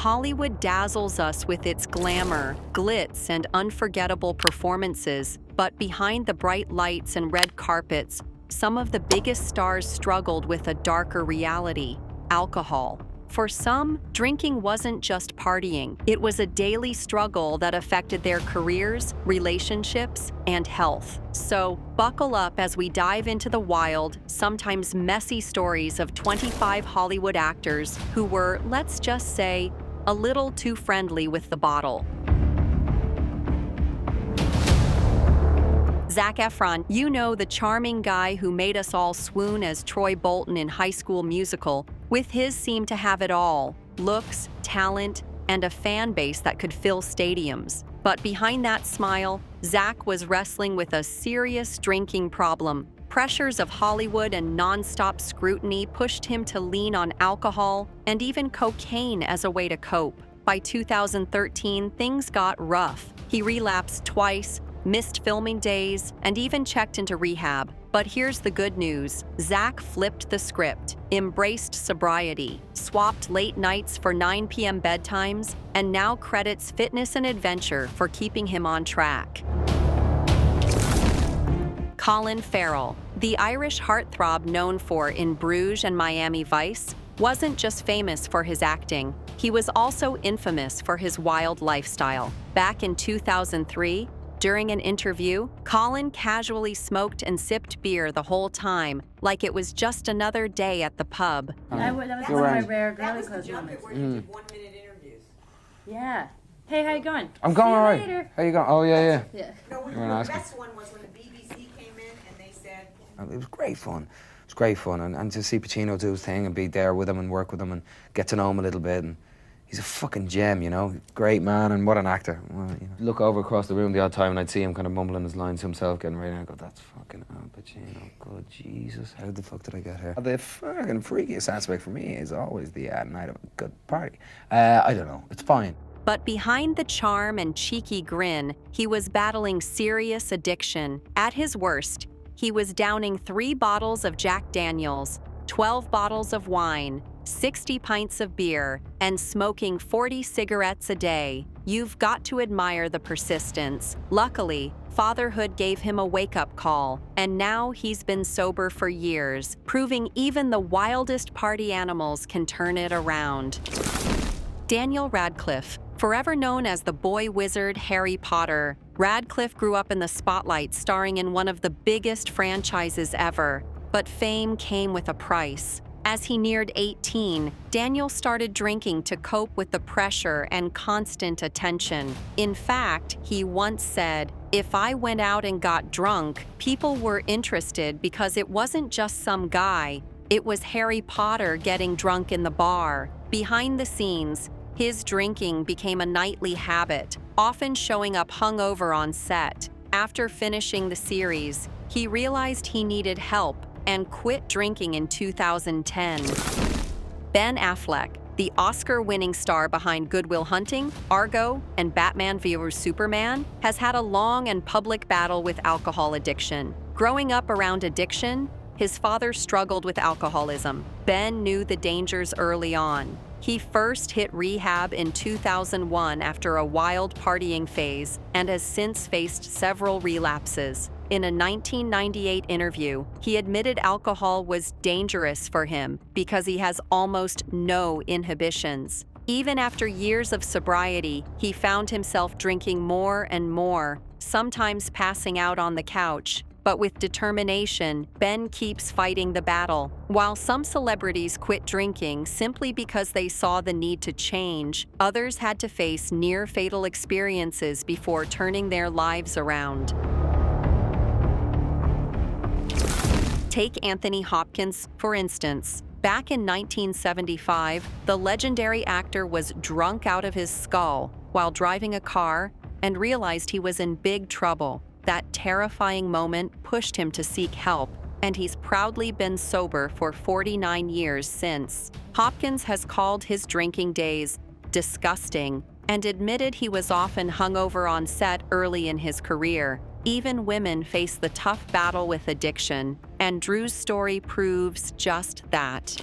Hollywood dazzles us with its glamour, glitz, and unforgettable performances, but behind the bright lights and red carpets, some of the biggest stars struggled with a darker reality: alcohol. For some, drinking wasn't just partying. It was a daily struggle that affected their careers, relationships, and health. So, buckle up as we dive into the wild, sometimes messy stories of 25 Hollywood actors who were, let's just say, a little too friendly with the bottle. Zac Efron, you know, the charming guy who made us all swoon as Troy Bolton in High School Musical. With his seemed to have it all: looks, talent, and a fan base that could fill stadiums. But behind that smile, Zac was wrestling with a serious drinking problem. Pressures of Hollywood and non-stop scrutiny pushed him to lean on alcohol and even cocaine as a way to cope. By 2013, things got rough. He relapsed twice, missed filming days, and even checked into rehab. But here's the good news: Zac flipped the script, embraced sobriety, swapped late nights for 9 p.m. bedtimes, and now credits fitness and adventure for keeping him on track. Colin Farrell, the Irish heartthrob known for In Bruges and Miami Vice, wasn't just famous for his acting. He was also infamous for his wild lifestyle. Back in 2003, during an interview, Colin casually smoked and sipped beer the whole time, like it was just another day at the pub. That was one of my rare girly clothes Junket moments. where you did 1-minute interviews. Yeah. Hey, how you going? I'm going See you alright. later. How you going? Oh yeah. Yeah. No, You the weren't asking. best one was when the BBC came in and they said, It was great fun. It was great fun, and to see Pacino do his thing and be there with him and work with him and get to know him a little bit. And he's a fucking gem, you know. Great man, and what an actor. Well, you know. Look over across the room the odd time and I'd see him kind of mumbling his lines to himself, getting ready, and I'd go, "That's fucking Al Pacino. God, Jesus, how the fuck did I get here?" The fucking freakiest aspect for me is always the night of a good party. I don't know. It's fine. But behind the charm and cheeky grin, he was battling serious addiction. At his worst, he was downing 3 bottles of Jack Daniels, 12 bottles of wine, 60 pints of beer, and smoking 40 cigarettes a day. You've got to admire the persistence. Luckily, fatherhood gave him a wake-up call, and now he's been sober for years, proving even the wildest party animals can turn it around. Daniel Radcliffe, forever known as the boy wizard Harry Potter, Radcliffe grew up in the spotlight, starring in one of the biggest franchises ever. But fame came with a price. As he neared 18, Daniel started drinking to cope with the pressure and constant attention. In fact, he once said, "If I went out and got drunk, people were interested because it wasn't just some guy. It was Harry Potter getting drunk in the bar." Behind the scenes, his drinking became a nightly habit, often showing up hungover on set. After finishing the series, he realized he needed help and quit drinking in 2010. Ben Affleck, the Oscar-winning star behind Good Will Hunting, Argo, and Batman v Superman, has had a long and public battle with alcohol addiction. Growing up around addiction, his father struggled with alcoholism. Ben knew the dangers early on. He first hit rehab in 2001 after a wild partying phase and has since faced several relapses. In a 1998 interview, he admitted alcohol was dangerous for him because he has almost no inhibitions. Even after years of sobriety, he found himself drinking more and more, sometimes passing out on the couch. But with determination, Ben keeps fighting the battle. While some celebrities quit drinking simply because they saw the need to change, others had to face near-fatal experiences before turning their lives around. Take Anthony Hopkins, for instance. Back in 1975, the legendary actor was drunk out of his skull while driving a car and realized he was in big trouble. That terrifying moment pushed him to seek help, and he's proudly been sober for 49 years since. Hopkins has called his drinking days disgusting and admitted he was often hungover on set early in his career. Even women face the tough battle with addiction, and Drew's story proves just that.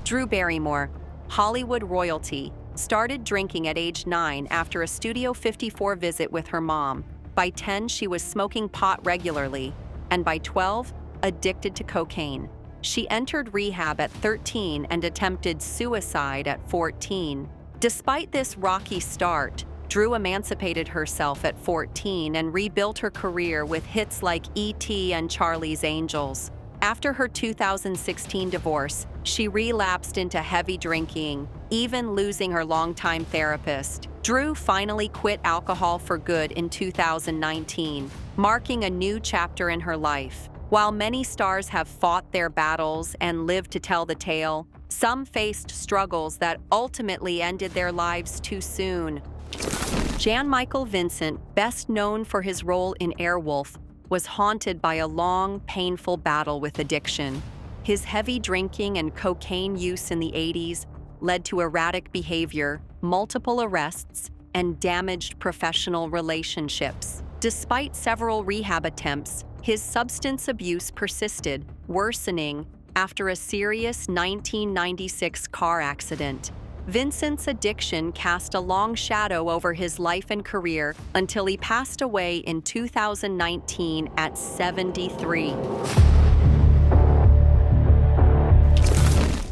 Drew Barrymore, Hollywood royalty, started drinking at age 9 after a Studio 54 visit with her mom. By 10, she was smoking pot regularly, and by 12, addicted to cocaine. She entered rehab at 13 and attempted suicide at 14. Despite this rocky start, Drew emancipated herself at 14 and rebuilt her career with hits like E.T. and Charlie's Angels. After her 2016 divorce, she relapsed into heavy drinking, even losing her longtime therapist. Drew finally quit alcohol for good in 2019, marking a new chapter in her life. While many stars have fought their battles and lived to tell the tale, some faced struggles that ultimately ended their lives too soon. Jan Michael Vincent, best known for his role in Airwolf, was haunted by a long, painful battle with addiction. His heavy drinking and cocaine use in the 80s led to erratic behavior, multiple arrests, and damaged professional relationships. Despite several rehab attempts, his substance abuse persisted, worsening after a serious 1996 car accident. Vincent's addiction cast a long shadow over his life and career until he passed away in 2019 at 73.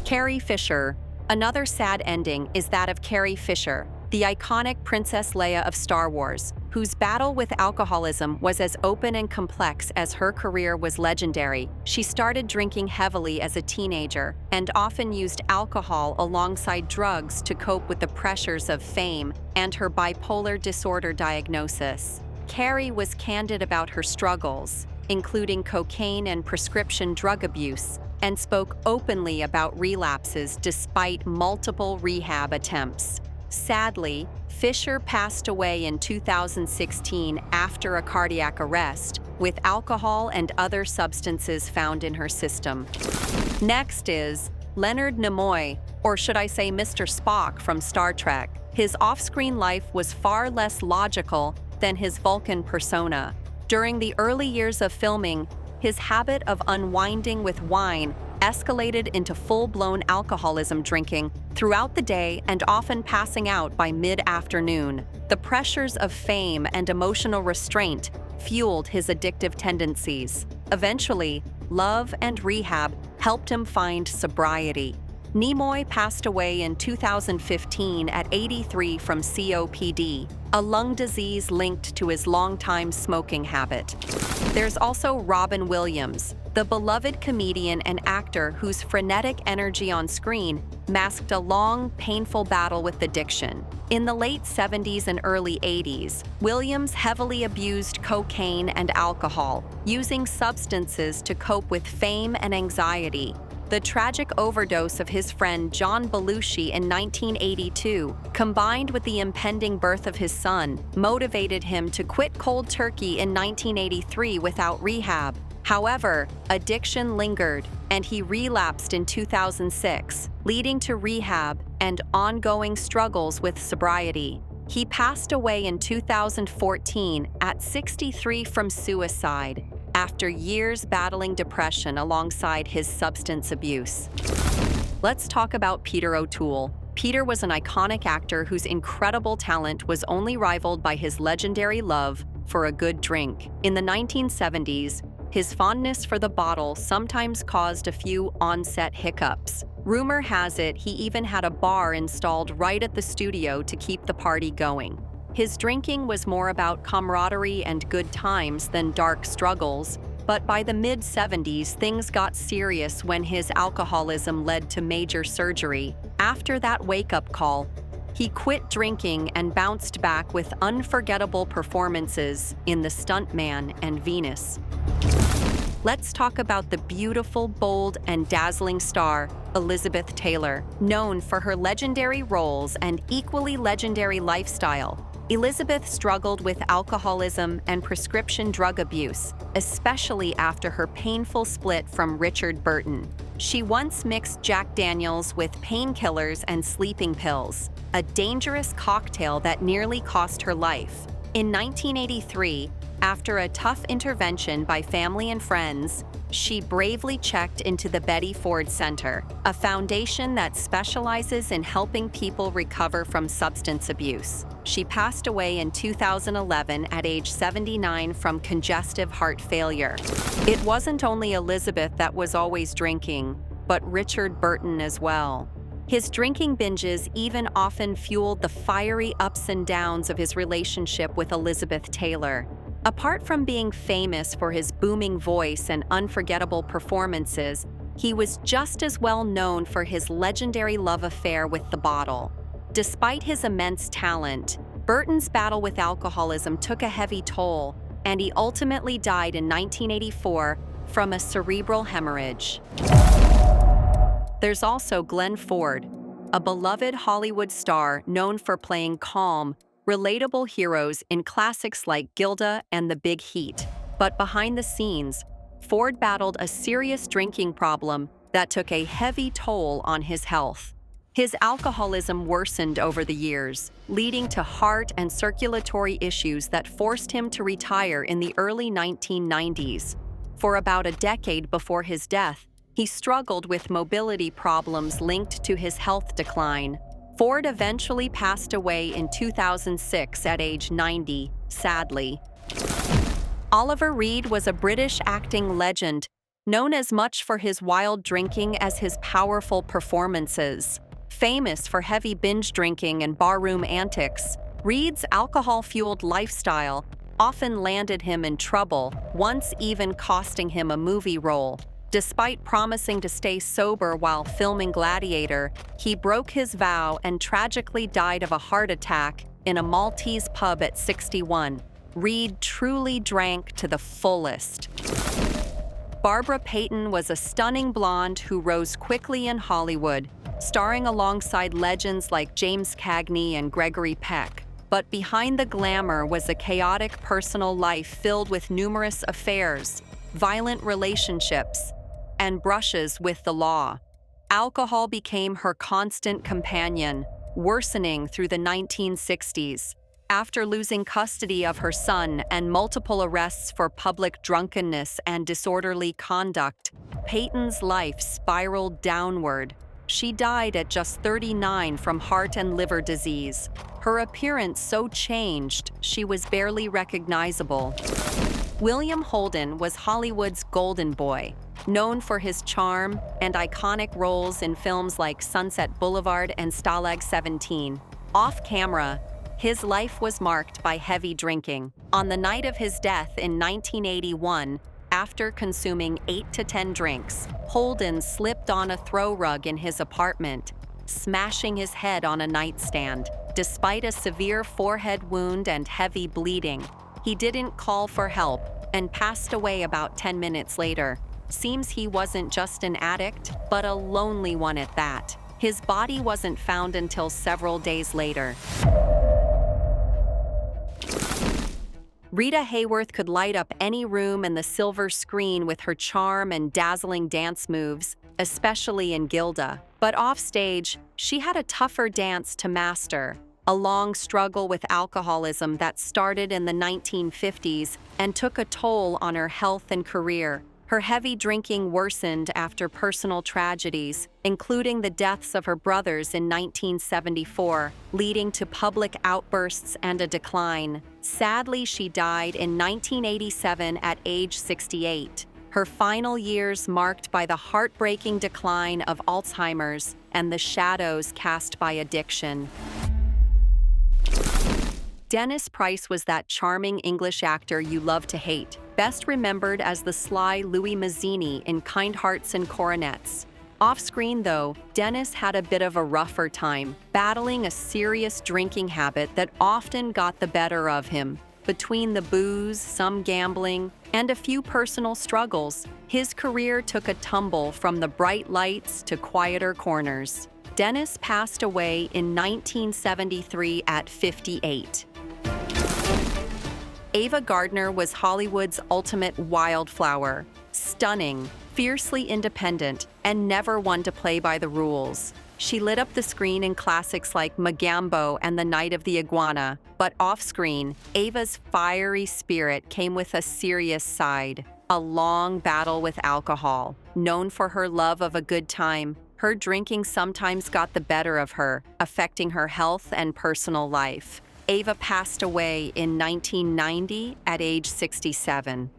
Carrie Fisher. Another sad ending is that of Carrie Fisher, the iconic Princess Leia of Star Wars, whose battle with alcoholism was as open and complex as her career was legendary. She started drinking heavily as a teenager and often used alcohol alongside drugs to cope with the pressures of fame and her bipolar disorder diagnosis. Carrie was candid about her struggles, including cocaine and prescription drug abuse, and spoke openly about relapses despite multiple rehab attempts. Sadly, Fisher passed away in 2016 after a cardiac arrest, with alcohol and other substances found in her system. Next is Leonard Nimoy, or should I say Mr. Spock from Star Trek. His off-screen life was far less logical than his Vulcan persona. During the early years of filming, his habit of unwinding with wine escalated into full-blown alcoholism drinking throughout the day and often passing out by mid-afternoon. The pressures of fame and emotional restraint fueled his addictive tendencies. Eventually, love and rehab helped him find sobriety. Nimoy passed away in 2015 at 83 from COPD, a lung disease linked to his longtime smoking habit. There's also Robin Williams, the beloved comedian and actor whose frenetic energy on screen masked a long, painful battle with addiction. In the late 70s and early 80s, Williams heavily abused cocaine and alcohol, using substances to cope with fame and anxiety. The tragic overdose of his friend John Belushi in 1982, combined with the impending birth of his son, motivated him to quit cold turkey in 1983 without rehab. However, addiction lingered, and he relapsed in 2006, leading to rehab and ongoing struggles with sobriety. He passed away in 2014 at 63 from suicide, after years battling depression alongside his substance abuse. Let's talk about Peter O'Toole. Peter was an iconic actor whose incredible talent was only rivaled by his legendary love for a good drink. In the 1970s, his fondness for the bottle sometimes caused a few on-set hiccups. Rumor has it he even had a bar installed right at the studio to keep the party going. His drinking was more about camaraderie and good times than dark struggles, but by the mid-70s, things got serious when his alcoholism led to major surgery. After that wake-up call, he quit drinking and bounced back with unforgettable performances in The Stuntman and Venus. Let's talk about the beautiful, bold, and dazzling star, Elizabeth Taylor. Known for her legendary roles and equally legendary lifestyle, Elizabeth struggled with alcoholism and prescription drug abuse, especially after her painful split from Richard Burton. She once mixed Jack Daniels with painkillers and sleeping pills, a dangerous cocktail that nearly cost her life. In 1983, After a tough intervention by family and friends, she bravely checked into the Betty Ford Center, a foundation that specializes in helping people recover from substance abuse. She passed away in 2011 at age 79 from congestive heart failure. It wasn't only Elizabeth that was always drinking, but Richard Burton as well. His drinking binges even often fueled the fiery ups and downs of his relationship with Elizabeth Taylor. Apart from being famous for his booming voice and unforgettable performances, he was just as well known for his legendary love affair with the bottle. Despite his immense talent, Burton's battle with alcoholism took a heavy toll, and he ultimately died in 1984 from a cerebral hemorrhage. There's also Glenn Ford, a beloved Hollywood star known for playing calm, relatable heroes in classics like Gilda and The Big Heat. But behind the scenes, Ford battled a serious drinking problem that took a heavy toll on his health. His alcoholism worsened over the years, leading to heart and circulatory issues that forced him to retire in the early 1990s. For about a decade before his death, he struggled with mobility problems linked to his health decline. Ford eventually passed away in 2006 at age 90, sadly. Oliver Reed was a British acting legend, known as much for his wild drinking as his powerful performances. Famous for heavy binge drinking and barroom antics, Reed's alcohol-fueled lifestyle often landed him in trouble, once even costing him a movie role. Despite promising to stay sober while filming Gladiator, he broke his vow and tragically died of a heart attack in a Maltese pub at 61. Reed truly drank to the fullest. Barbara Payton was a stunning blonde who rose quickly in Hollywood, starring alongside legends like James Cagney and Gregory Peck. But behind the glamour was a chaotic personal life filled with numerous affairs, violent relationships, and brushes with the law. Alcohol became her constant companion, worsening through the 1960s. After losing custody of her son and multiple arrests for public drunkenness and disorderly conduct, Payton's life spiraled downward. She died at just 39 from heart and liver disease. Her appearance so changed, she was barely recognizable. William Holden was Hollywood's golden boy, known for his charm and iconic roles in films like Sunset Boulevard and Stalag 17. Off camera, his life was marked by heavy drinking. On the night of his death in 1981, after consuming 8 to 10 drinks, Holden slipped on a throw rug in his apartment, smashing his head on a nightstand. Despite a severe forehead wound and heavy bleeding, he didn't call for help and passed away about 10 minutes later. Seems he wasn't just an addict, but a lonely one at that. His body wasn't found until several days later. Rita Hayworth could light up any room in the silver screen with her charm and dazzling dance moves, especially in Gilda. But offstage, she had a tougher dance to master, a long struggle with alcoholism that started in the 1950s and took a toll on her health and career. Her heavy drinking worsened after personal tragedies, including the deaths of her brothers in 1974, leading to public outbursts and a decline. Sadly, she died in 1987 at age 68. Her final years marked by the heartbreaking decline of Alzheimer's and the shadows cast by addiction. Dennis Price was that charming English actor you love to hate, best remembered as the sly Louis Mazzini in Kind Hearts and Coronets. Off-screen, though, Dennis had a bit of a rougher time, battling a serious drinking habit that often got the better of him. Between the booze, some gambling, and a few personal struggles, his career took a tumble from the bright lights to quieter corners. Dennis passed away in 1973 at 58. Ava Gardner was Hollywood's ultimate wildflower, stunning, fiercely independent, and never one to play by the rules. She lit up the screen in classics like Magambo and The Night of the Iguana, but off-screen, Ava's fiery spirit came with a serious side, a long battle with alcohol. Known for her love of a good time, her drinking sometimes got the better of her, affecting her health and personal life. Ava passed away in 1990 at age 67.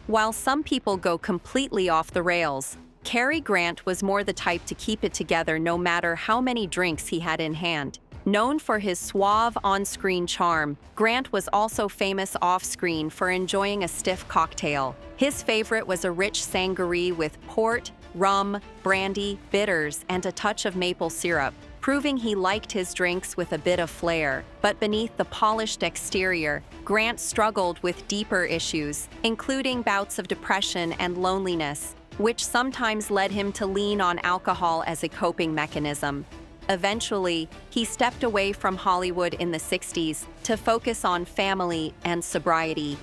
While some people go completely off the rails, Cary Grant was more the type to keep it together no matter how many drinks he had in hand. Known for his suave on-screen charm, Grant was also famous off-screen for enjoying a stiff cocktail. His favorite was a rich sangaree with port, rum, brandy, bitters, and a touch of maple syrup, proving he liked his drinks with a bit of flair. But beneath the polished exterior, Grant struggled with deeper issues, including bouts of depression and loneliness, which sometimes led him to lean on alcohol as a coping mechanism. Eventually, he stepped away from Hollywood in the 60s to focus on family and sobriety.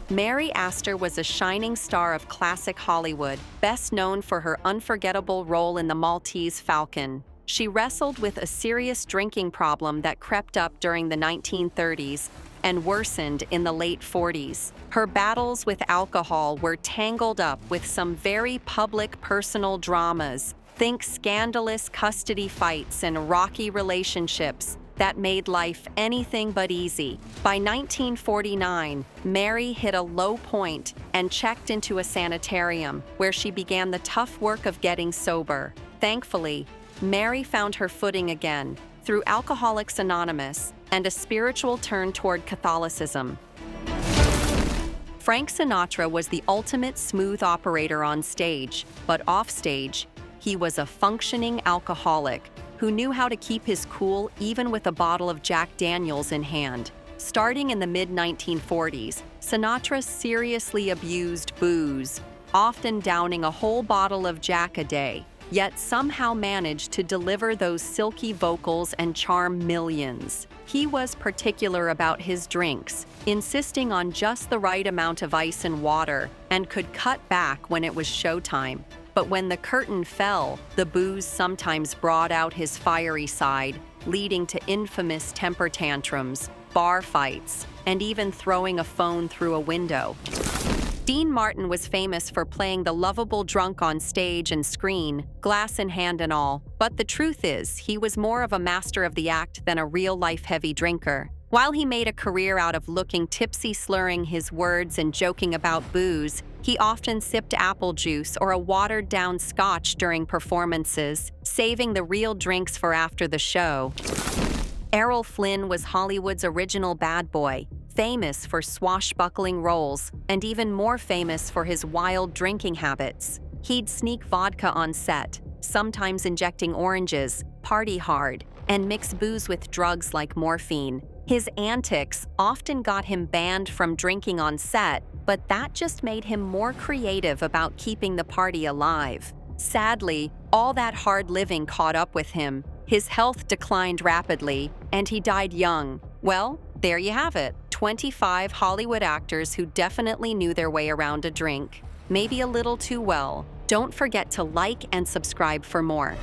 Mary Astor was a shining star of classic Hollywood, best known for her unforgettable role in The Maltese Falcon. She wrestled with a serious drinking problem that crept up during the 1930s and worsened in the late 40s. Her battles with alcohol were tangled up with some very public personal dramas. Think scandalous custody fights and rocky relationships that made life anything but easy. By 1949, Mary hit a low point and checked into a sanitarium, where she began the tough work of getting sober. Thankfully, Mary found her footing again through Alcoholics Anonymous and a spiritual turn toward Catholicism. Frank Sinatra was the ultimate smooth operator on stage, but offstage, he was a functioning alcoholic who knew how to keep his cool even with a bottle of Jack Daniels in hand. Starting in the mid-1940s, Sinatra seriously abused booze, often downing a whole bottle of Jack a day, yet somehow managed to deliver those silky vocals and charm millions. He was particular about his drinks, insisting on just the right amount of ice and water, and could cut back when it was showtime. But when the curtain fell, the booze sometimes brought out his fiery side, leading to infamous temper tantrums, bar fights, and even throwing a phone through a window. Dean Martin was famous for playing the lovable drunk on stage and screen, glass in hand and all, but the truth is, he was more of a master of the act than a real-life heavy drinker. While he made a career out of looking tipsy, slurring his words and joking about booze, he often sipped apple juice or a watered-down scotch during performances, saving the real drinks for after the show. Errol Flynn was Hollywood's original bad boy, famous for swashbuckling roles, and even more famous for his wild drinking habits. He'd sneak vodka on set, sometimes injecting oranges, party hard, and mix booze with drugs like morphine. His antics often got him banned from drinking on set, but that just made him more creative about keeping the party alive. Sadly, all that hard living caught up with him. His health declined rapidly, and he died young. Well, there you have it. 25 Hollywood actors who definitely knew their way around a drink. Maybe a little too well. Don't forget to like and subscribe for more.